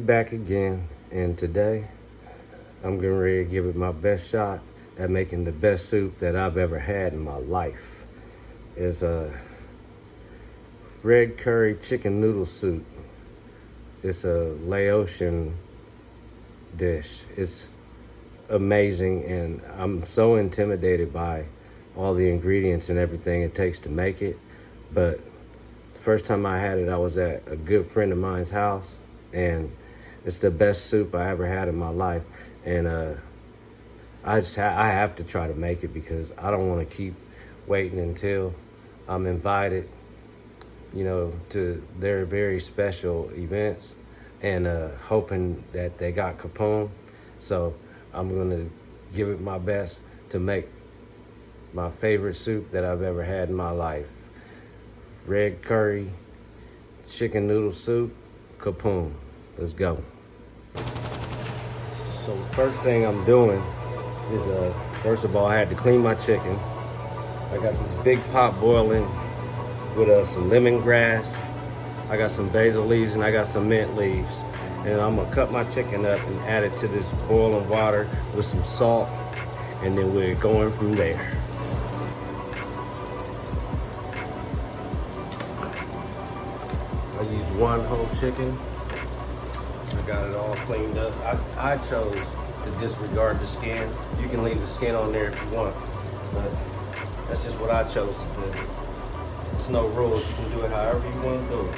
back again, and today I'm getting ready to give it my best shot at making the best soup that I've ever had in my life. It's a red curry chicken noodle soup. It's a Laotian dish. It's amazing, and I'm so intimidated by all the ingredients and everything it takes to make it. But the first time I had it, I was at a good friend of mine's house, and it's the best soup I ever had in my life. And I have to try to make it because I don't want to keep waiting until I'm invited, to their very special events, and hoping that they got Kapoon. So I'm gonna give it my best to make my favorite soup that I've ever had in my life. Red curry chicken noodle soup, Kapoon. Let's go. So the first thing I'm doing is, first of all, I had to clean my chicken. I got this big pot boiling with some lemongrass. I got some basil leaves and I got some mint leaves. And I'm gonna cut my chicken up and add it to this boiling water with some salt, and then we're going from there. I used one whole chicken. I got it all cleaned up. I chose to disregard the skin. You can leave the skin on there if you want, but that's just what I chose to do. There's no rules. You can do it however you want to do it.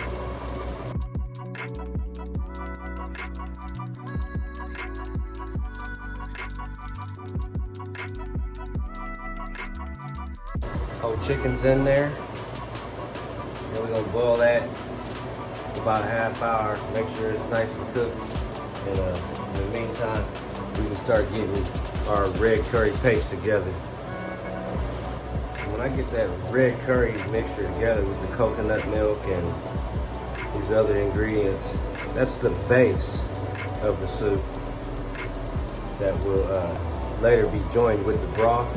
Whole chicken's in there. Then we're gonna boil that for about a half hour. Make sure it's nice and cooked. And in the meantime, we can start getting our red curry paste together. When I get that red curry mixture together with the coconut milk and these other ingredients, that's the base of the soup that will later be joined with the broth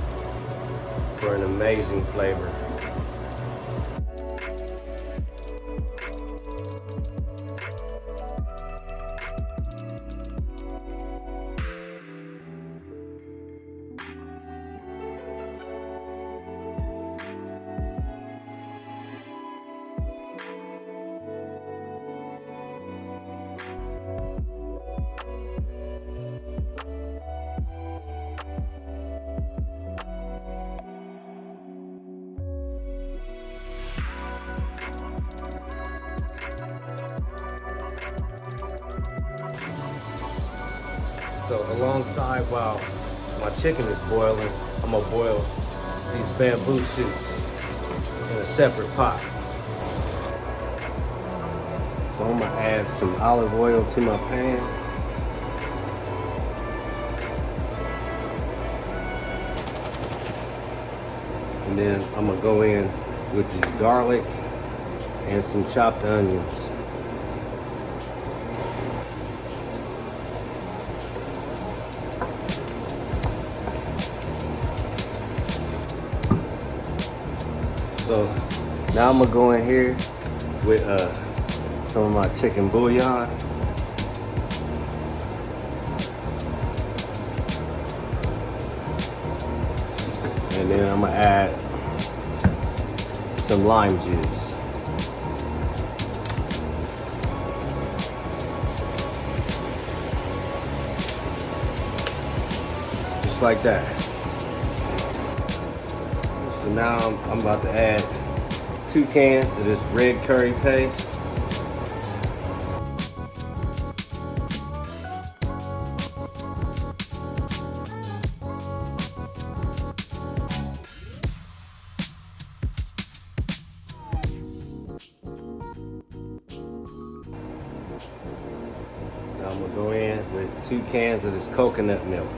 for an amazing flavor. So alongside while my chicken is boiling, I'm gonna boil these bamboo shoots in a separate pot. So I'm gonna add some olive oil to my pan. And then I'm gonna go in with this garlic and some chopped onions. So now I'm gonna go in here with some of my chicken bouillon. And then I'm gonna add some lime juice. Just like that. So now I'm about to add 2 cans of this red curry paste. Now I'm gonna go in with 2 cans of this coconut milk.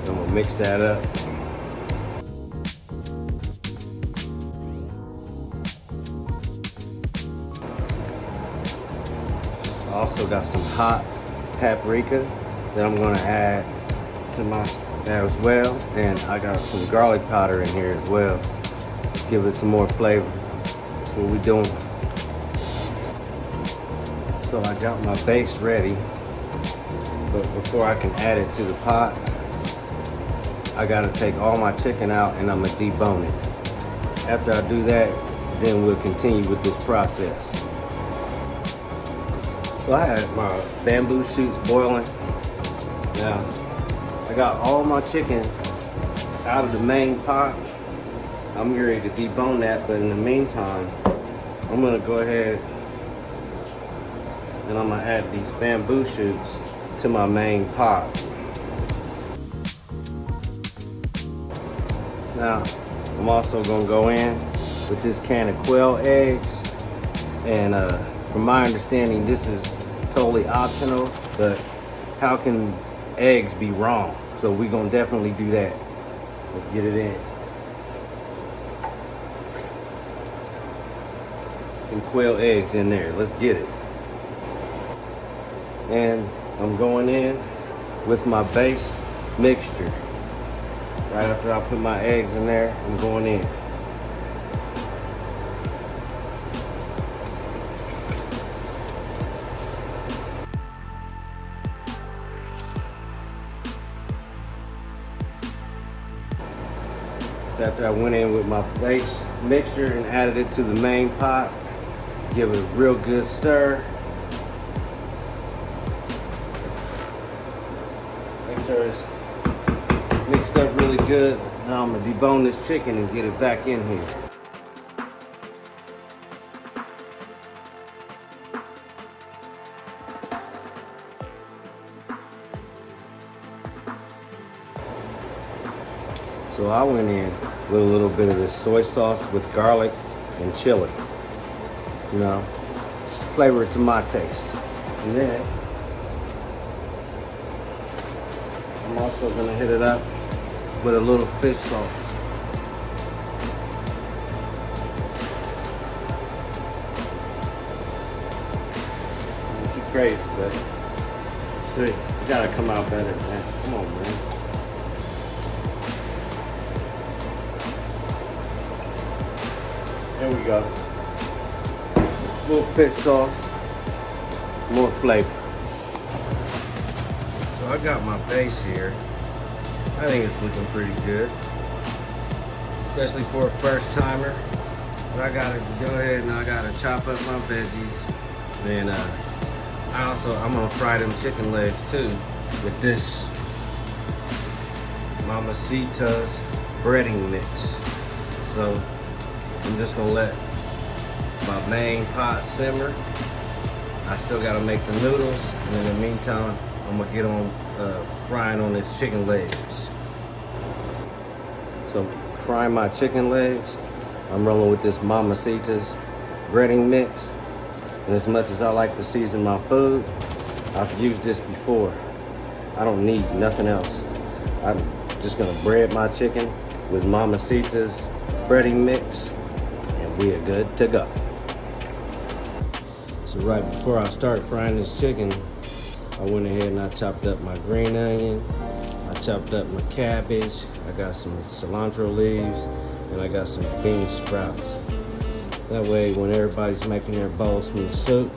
I'm gonna mix that up. I also got some hot paprika that I'm gonna add to my as well, and I got some garlic powder in here as well. Give it some more flavor. That's what we're doing. So I got my base ready, but before I can add it to the pot, I gotta take all my chicken out and I'm gonna debone it. After I do that, then we'll continue with this process. So I had my bamboo shoots boiling. Now, I got all my chicken out of the main pot. I'm ready to debone that, but in the meantime, I'm gonna go ahead and I'm gonna add these bamboo shoots to my main pot. Now, I'm also gonna go in with this can of quail eggs, and from my understanding, this is totally optional, but how can eggs be wrong? So we're gonna definitely do that. Let's get it in. Some quail eggs in there, let's get it. And I'm going in with my base mixture. Right after I put my eggs in there, I'm going in. After I went in with my base mixture and added it to the main pot, give it a real good stir. Make sure it's mixed up really good. Now I'm gonna debone this chicken and get it back in here. So I went in with a little bit of this soy sauce with garlic and chili. You know, just flavor it to my taste. And then I'm also gonna hit it up with a little fish sauce. Ain't too crazy, but let's see. You gotta come out better, man. Come on, man. There we go. A little fish sauce, more flavor. So I got my base here. I think it's looking pretty good, especially for a first timer. But I gotta go ahead and I gotta chop up my veggies. And I'm gonna fry them chicken legs too with this Mamacita's breading mix. So I'm just gonna let my main pot simmer. I still gotta make the noodles, and in the meantime, I'm gonna get on frying on this chicken legs. So frying my chicken legs, I'm rolling with this Mamacita's breading mix. And as much as I like to season my food, I've used this before. I don't need nothing else. I'm just gonna bread my chicken with Mamacita's breading mix, and we are good to go. So right before I start frying this chicken, I went ahead and I chopped up my green onion, I chopped up my cabbage, I got some cilantro leaves, and I got some bean sprouts. That way when everybody's making their bowl smooth soup,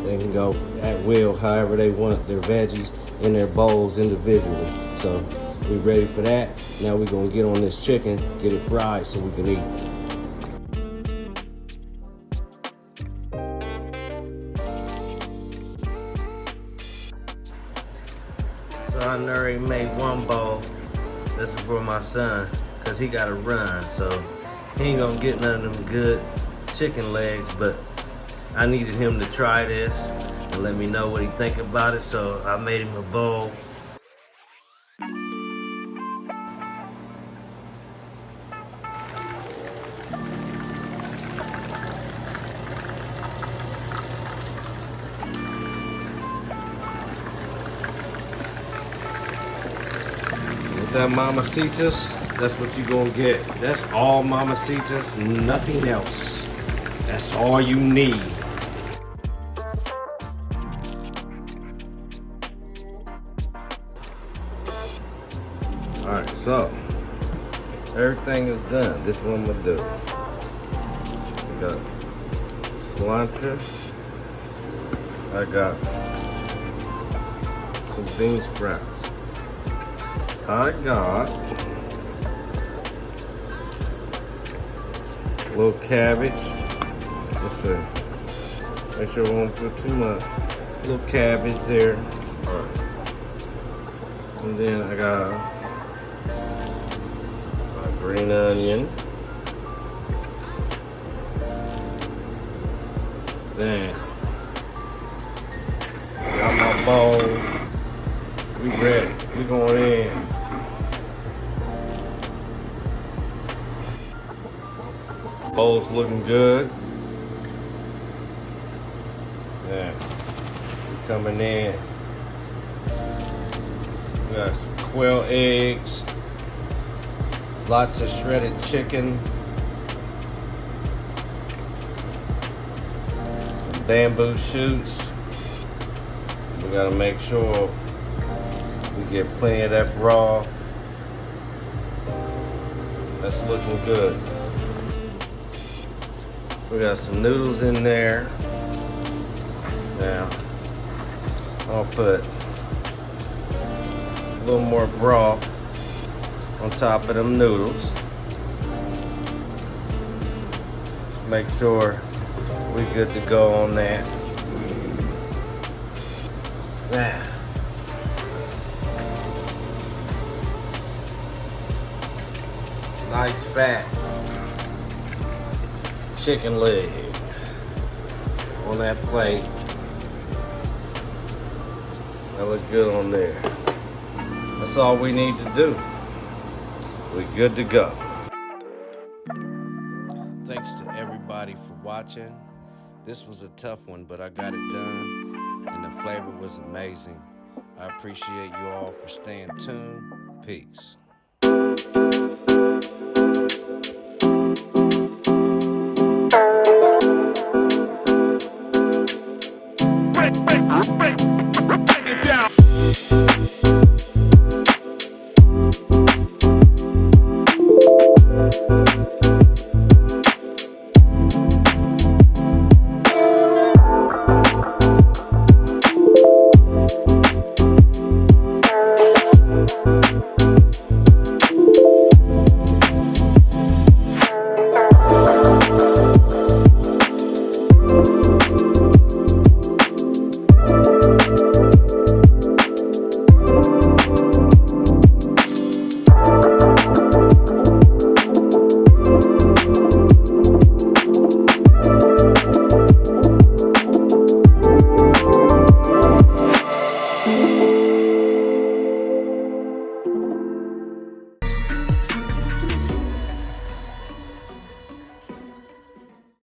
they can go at will however they want their veggies in their bowls individually. So we ready for that. Now we're gonna get on this chicken, get it fried so we can eat it. So I already made one bowl. This is for my son, cause he gotta run. So he ain't gonna get none of them good chicken legs, but I needed him to try this and let me know what he think about it. So I made him a bowl. That Mamacitas, that's what you gonna get. That's all Mamacitas, nothing else. That's all you need. All right, so everything is done. This one I'm gonna do. We got cilantro, I got some bean sprouts. I got a little cabbage. Let's see. Make sure we won't put too much. A little cabbage there. All right. And then I got my green onion. Then got my bowl. We ready. We going in. Bowl's looking good. Yeah. We coming in. We got some quail eggs. Lots of shredded chicken. Some bamboo shoots. We gotta make sure we get plenty of that broth. That's looking good. We got some noodles in there. Now, I'll put a little more broth on top of them noodles. Just make sure we're good to go on that. Now, nice fat chicken leg on that plate. That looks good on there. That's all we need to do. We're good to go. Thanks to everybody for watching. This was a tough one, but I got it done, and the flavor was amazing. I appreciate you all for staying tuned. Peace.